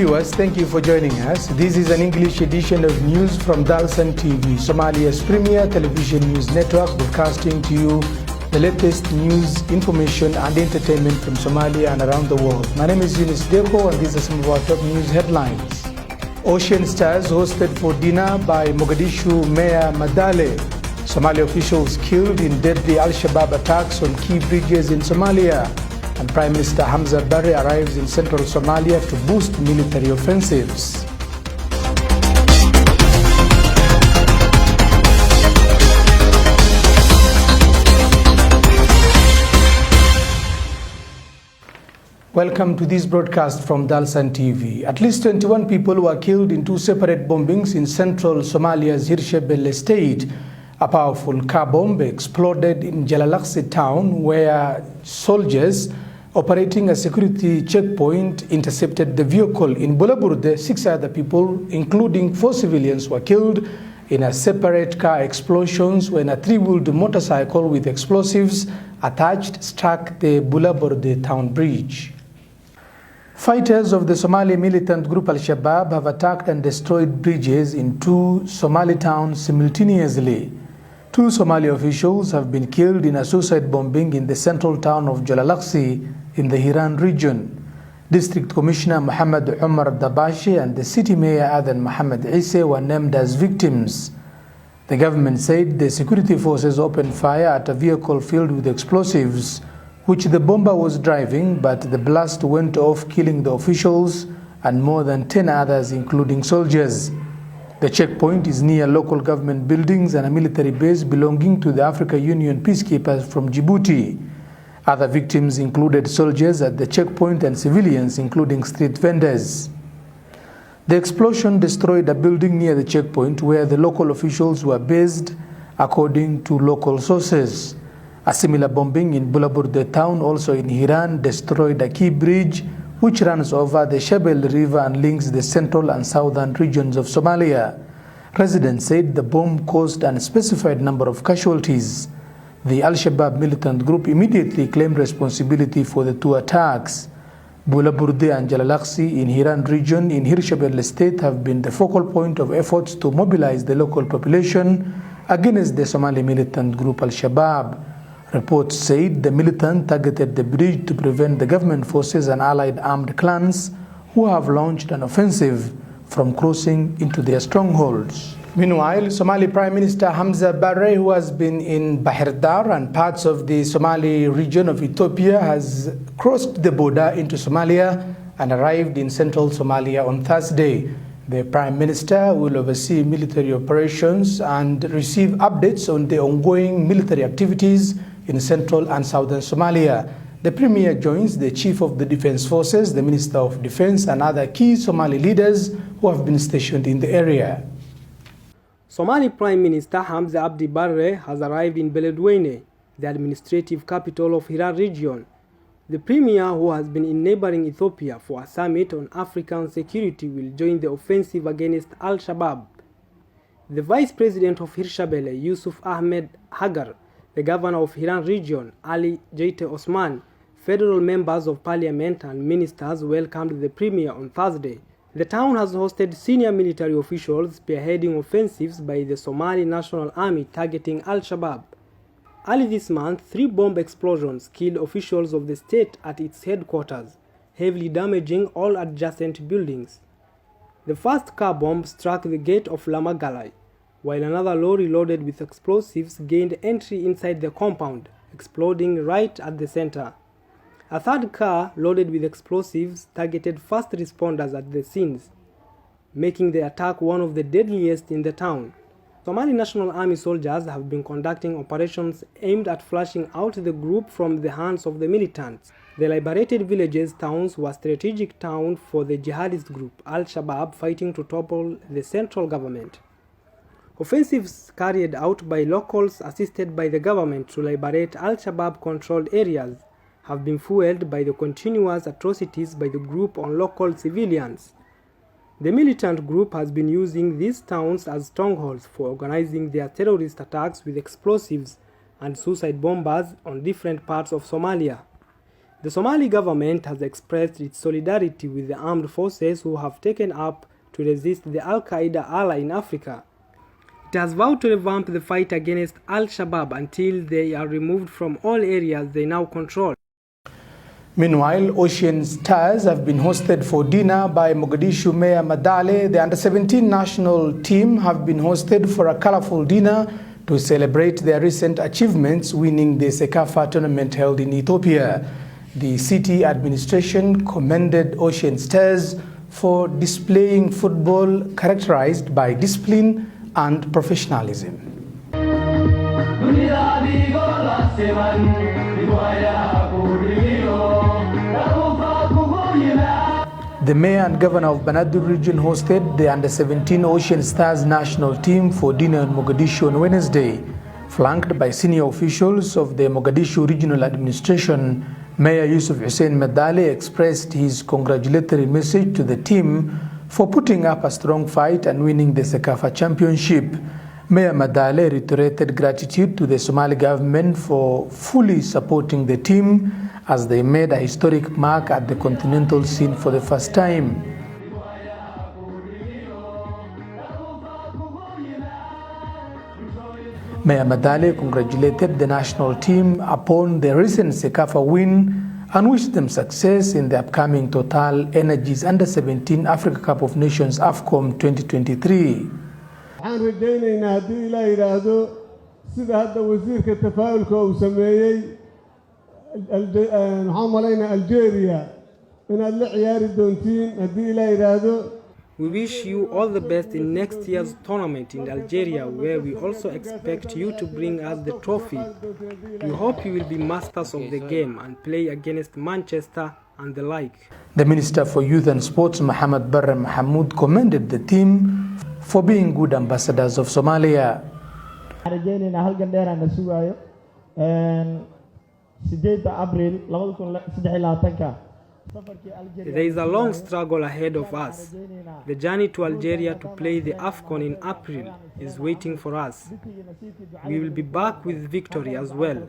viewers, thank you for joining us. This is an English edition of news from Dalsan TV, Somalia's premier television news network, broadcasting to you the latest news, information and entertainment from Somalia and around the world. My name is Yunus Deko and these are some of our top news headlines. Ocean Stars hosted for dinner by Mogadishu Mayor Madale. Somali officials killed in deadly Al-Shabaab attacks on key bridges in Somalia. And Prime Minister Hamza Barre arrives in central Somalia to boost military offensives. Welcome to this broadcast from Dalsan TV. At least 21 people were killed in two separate bombings in central Somalia's Hirshabelle state. A powerful car bomb exploded in Jalalaqsi town where soldiers operating a security checkpoint intercepted the vehicle. In Bulaburde, 6 other people, including 4 civilians, were killed in a separate car explosions when a 3-wheeled motorcycle with explosives attached struck the Bulaburde town bridge. Fighters of the Somali militant group Al-Shabaab have attacked and destroyed bridges in 2 Somali towns simultaneously. 2 Somali officials have been killed in a suicide bombing in the central town of Jalalaqsi in the Hiran region. District Commissioner Muhammad Umar Dabashi and the city mayor Adan Muhammad Ise were named as victims. The government said the security forces opened fire at a vehicle filled with explosives, which the bomber was driving, but the blast went off, killing the officials and more than 10 others, including soldiers. The checkpoint is near local government buildings and a military base belonging to the Africa Union peacekeepers from Djibouti. Other victims included soldiers at the checkpoint and civilians, including street vendors. The explosion destroyed a building near the checkpoint where the local officials were based, according to local sources. A similar bombing in Bulaburde town, also in Hiran, destroyed a key bridge which runs over the Shabelle River and links the central and southern regions of Somalia. Residents said the bomb caused an unspecified number of casualties. The Al-Shabaab militant group immediately claimed responsibility for the 2 attacks. Bulaburde and Jalalaqsi in Hiran region in Hirshabelle state have been the focal point of efforts to mobilize the local population against the Somali militant group Al-Shabaab. Reports said the militant targeted the bridge to prevent the government forces and allied armed clans who have launched an offensive from crossing into their strongholds. Meanwhile, Somali Prime Minister Hamza Barre, who has been in Bahir Dar and parts of the Somali region of Ethiopia, has crossed the border into Somalia and arrived in central Somalia on Thursday. The Prime Minister will oversee military operations and receive updates on the ongoing military activities in central and southern Somalia. The Premier joins the Chief of the Defense Forces, the Minister of Defense, and other key Somali leaders who have been stationed in the area. Somali Prime Minister Hamza Abdi Barre has arrived in Beledweyne, the administrative capital of Hiran region. The Premier, who has been in neighboring Ethiopia for a summit on African security, will join the offensive against Al-Shabaab. The Vice President of Hirshabelle, Yusuf Ahmed Hagar, the Governor of Hiran region, Ali Jeite Osman, federal members of parliament and ministers welcomed the Premier on Thursday. The town has hosted senior military officials spearheading offensives by the Somali National Army targeting Al-Shabaab. Early this month, 3 bomb explosions killed officials of the state at its headquarters, heavily damaging all adjacent buildings. The first car bomb struck the gate of Lamagalai, while another lorry loaded with explosives gained entry inside the compound, exploding right at the center. A third car loaded with explosives targeted first responders at the scenes, making the attack one of the deadliest in the town. Somali National Army soldiers have been conducting operations aimed at flushing out the group from the hands of the militants. The liberated villages' towns were strategic towns for the jihadist group Al-Shabaab fighting to topple the central government. Offensives carried out by locals assisted by the government to liberate Al-Shabaab-controlled areas have been fueled by the continuous atrocities by the group on local civilians. The militant group has been using these towns as strongholds for organizing their terrorist attacks with explosives and suicide bombers on different parts of Somalia. The Somali government has expressed its solidarity with the armed forces who have taken up to resist the Al-Qaeda ally in Africa. It has vowed to revamp the fight against Al-Shabaab until they are removed from all areas they now control. Meanwhile, Ocean Stars have been hosted for dinner by Mogadishu Mayor Madale. The under-17 national team have been hosted for a colorful dinner to celebrate their recent achievements, winning the Sekafa tournament held in Ethiopia. The city administration commended Ocean Stars for displaying football characterized by discipline and professionalism. The mayor and governor of Banadul region hosted the under-17 Ocean Stars national team for dinner in Mogadishu on Wednesday. Flanked by senior officials of the Mogadishu regional administration, Mayor Yusuf Hussein Medale expressed his congratulatory message to the team for putting up a strong fight and winning the Sekafa championship. Mayor Madale reiterated gratitude to the Somali government for fully supporting the team as they made a historic mark at the continental scene for the first time. Mayor Madale congratulated the national team upon their recent Sekafa win and wished them success in the upcoming Total Energies Under-17 Africa Cup of Nations AFCON 2023. waxaan rajaynaynaa haddii ilaa yiraahdo sida hadda wasiirka tafaa'ulka uu sameeyay waxaan malaynaa Algeria inaad la ciyaari doontiin haddii ilaa yiraahdo. We wish you all the best in next year's tournament in Algeria, where we also expect you to bring us the trophy. We hope you will be masters of the game and play against Manchester and the like. The Minister for Youth and Sports, Mohamed Barre Mahamoud, commended the team for being good ambassadors of Somalia. There is a long struggle ahead of us. The journey to Algeria to play the AFCON in April is waiting for us. We will be back with victory as well.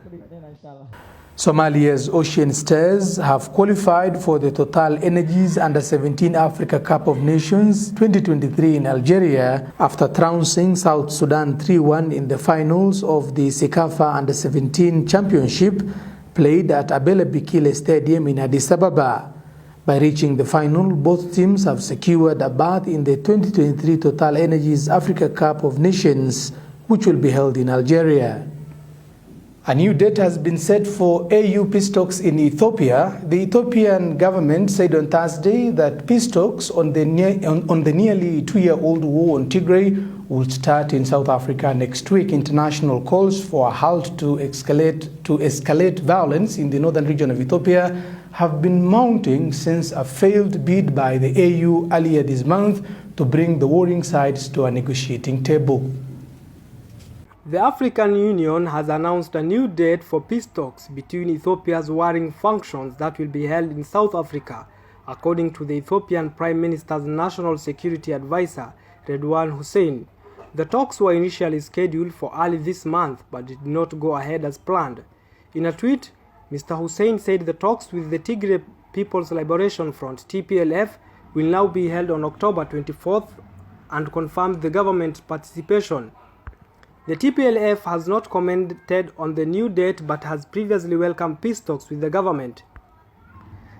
Somalia's Ocean Stars have qualified for the Total Energies Under-17 Africa Cup of Nations 2023 in Algeria after trouncing South Sudan 3-1 in the finals of the Sekafa Under-17 Championship played at Abele Bikile Stadium in Addis Ababa. By reaching the final, both teams have secured a berth in the 2023 Total Energies Africa Cup of Nations, which will be held in Algeria. A new date has been set for AU peace talks in Ethiopia. The Ethiopian government said on Thursday that peace talks on the nearly 2-year-old war on Tigray will start in South Africa next week. International calls for a halt to escalate violence in the northern region of Ethiopia have been mounting since a failed bid by the AU earlier this month to bring the warring sides to a negotiating table. The African Union has announced a new date for peace talks between Ethiopia's warring factions that will be held in South Africa, according to the Ethiopian Prime Minister's National Security Advisor, Redwan Hussein. The talks were initially scheduled for early this month but did not go ahead as planned. In a tweet, Mr. Hussein said the talks with the Tigray People's Liberation Front (TPLF) will now be held on October 24th and confirmed the government's participation. The TPLF has not commented on the new date but has previously welcomed peace talks with the government.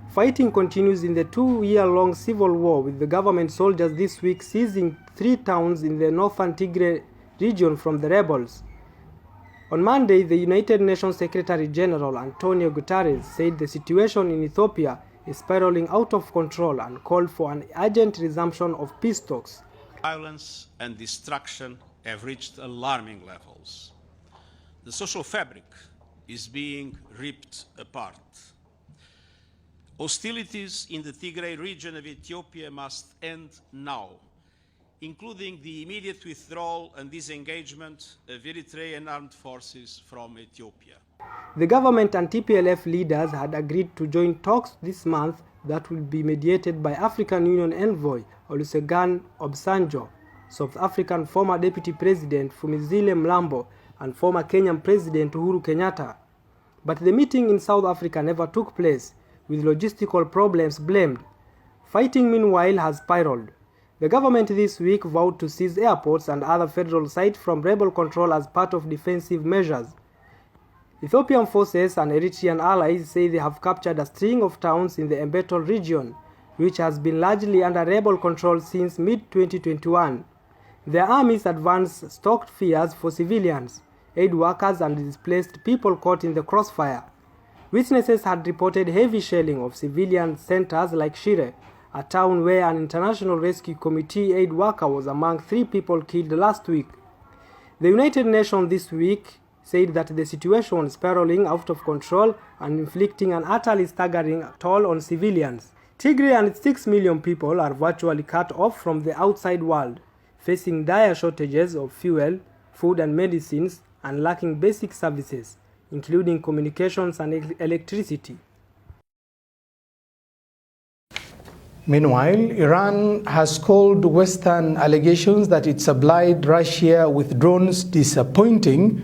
Fighting continues in the 2-year-long civil war, with the government soldiers this week seizing 3 towns in the northern Tigray region from the rebels. On Monday, the United Nations Secretary General Antonio Guterres said the situation in Ethiopia is spiraling out of control and called for an urgent resumption of peace talks. Violence and destruction have reached alarming levels. The social fabric is being ripped apart. Hostilities in the Tigray region of Ethiopia must end now, including the immediate withdrawal and disengagement of Eritrean armed forces from Ethiopia. The government and TPLF leaders had agreed to join talks this month that will be mediated by African Union envoy Olusegun Obasanjo, South African former Deputy President Phumzile Mlambo, and former Kenyan President Uhuru Kenyatta. But the meeting in South Africa never took place. with logistical problems blamed. Fighting, meanwhile, has spiraled. The government this week vowed to seize airports and other federal sites from rebel control as part of defensive measures. Ethiopian forces and Eritrean allies say they have captured a string of towns in the embattled region, which has been largely under rebel control since mid-2021. Their armies advance stoked fears for civilians, aid workers and displaced people caught in the crossfire. Witnesses had reported heavy shelling of civilian centers like Shire, a town where an International Rescue Committee aid worker was among 3 people killed last week. The United Nations this week said that the situation was spiraling out of control and inflicting an utterly staggering toll on civilians. Tigray and its 6 million people are virtually cut off from the outside world, facing dire shortages of fuel, food and medicines, and lacking basic services, including communications and electricity. Meanwhile, Iran has called Western allegations that it supplied Russia with drones disappointing.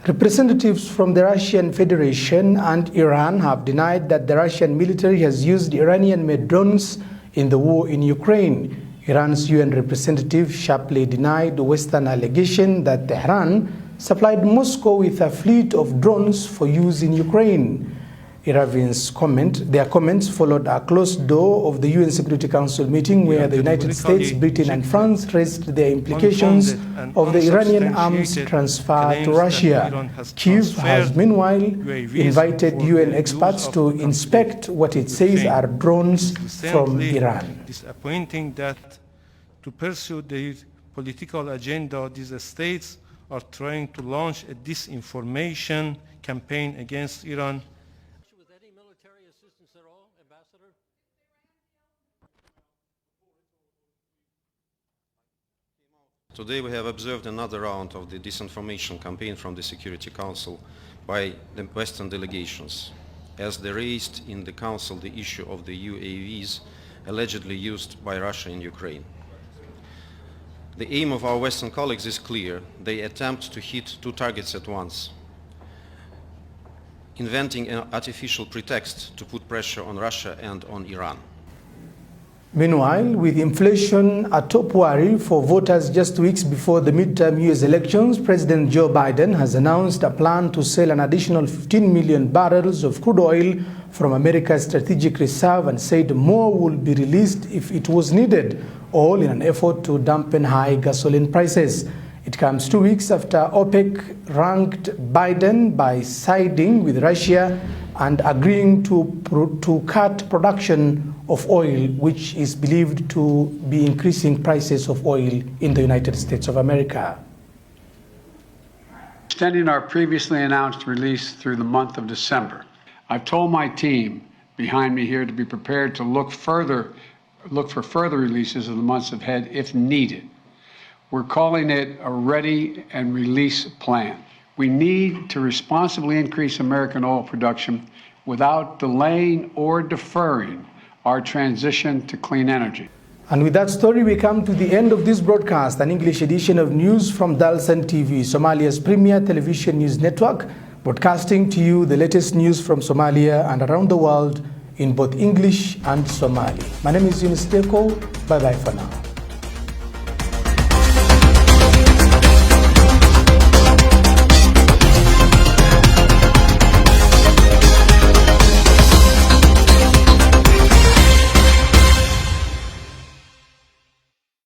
Representatives from the Russian Federation and Iran have denied that the Russian military has used Iranian-made drones in the war in Ukraine. Iran's UN representative sharply denied the Western allegation that Tehran supplied Moscow with a fleet of drones for use in Ukraine. Iran's their comments followed a closed door of the UN Security Council meeting where the United States, Britain and France raised their implications of the Iranian arms transfer to Russia. Kyiv has meanwhile invited UN experts to inspect what it says are drones from Iran. Disappointing that to pursue their political agenda, these states are trying to launch a disinformation campaign against Iran. Today we have observed another round of the disinformation campaign from the Security Council by the Western delegations, as they raised in the Council the issue of the UAVs allegedly used by Russia in Ukraine. The aim of our Western colleagues is clear. They attempt to hit 2 targets at once, inventing an artificial pretext to put pressure on Russia and on Iran. Meanwhile, with inflation a top worry for voters just weeks before the midterm US elections, President Joe Biden has announced a plan to sell an additional 15 million barrels of crude oil from America's strategic reserve and said more will be released if it was needed, all in an effort to dampen high gasoline prices. It comes 2 weeks after OPEC ranked Biden by siding with Russia and agreeing to cut production of oil, which is believed to be increasing prices of oil in the United States of America. Extending our previously announced release through the month of December. I've told my team behind me here to be prepared to look for further releases in the months ahead if needed. We're calling it a ready and release plan. We need to responsibly increase American oil production without delaying or deferring our transition to clean energy. And with that story, we come to the end of this broadcast, an English edition of news from Dalsan TV, Somalia's premier television news network, broadcasting to you the latest news from Somalia and around the world in both English and Somali. My name is Yunus Teko. Bye-bye for now.